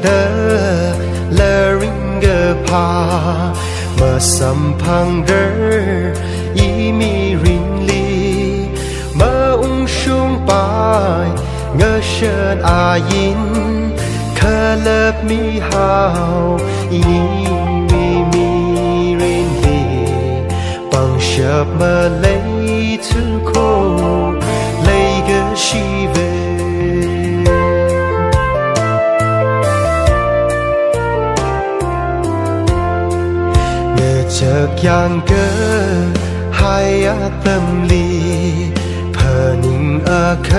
的了ring个怕么三旁人一米ring里么翁兄拜我神阿因可乐米好一米米ring里帮什么累出口累个西北这样个海呀tâm里怕宁阿克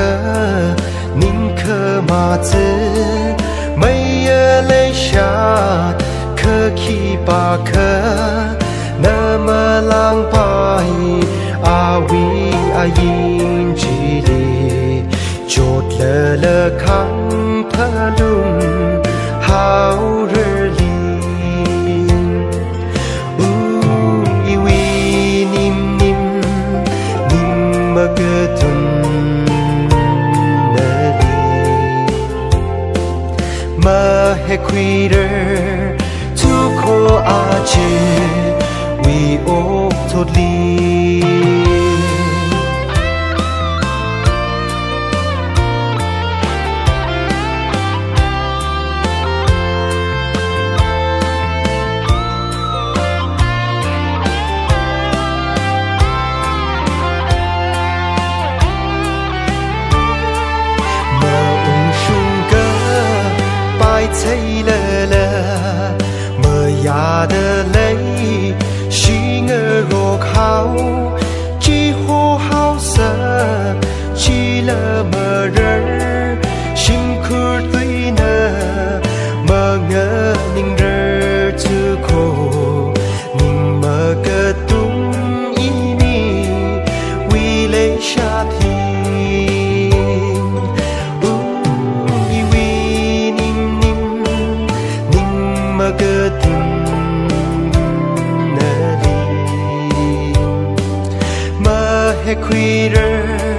宁可马子没有泪下可起巴克那么浪白阿维阿因之里就了康帕隆好日里Quitter to ko aje we all totally thấy lờ lờ mờ ya的泪是我若靠只好好色只了么人辛苦对呢么我宁人出口宁么个东一米为泪下天Quitter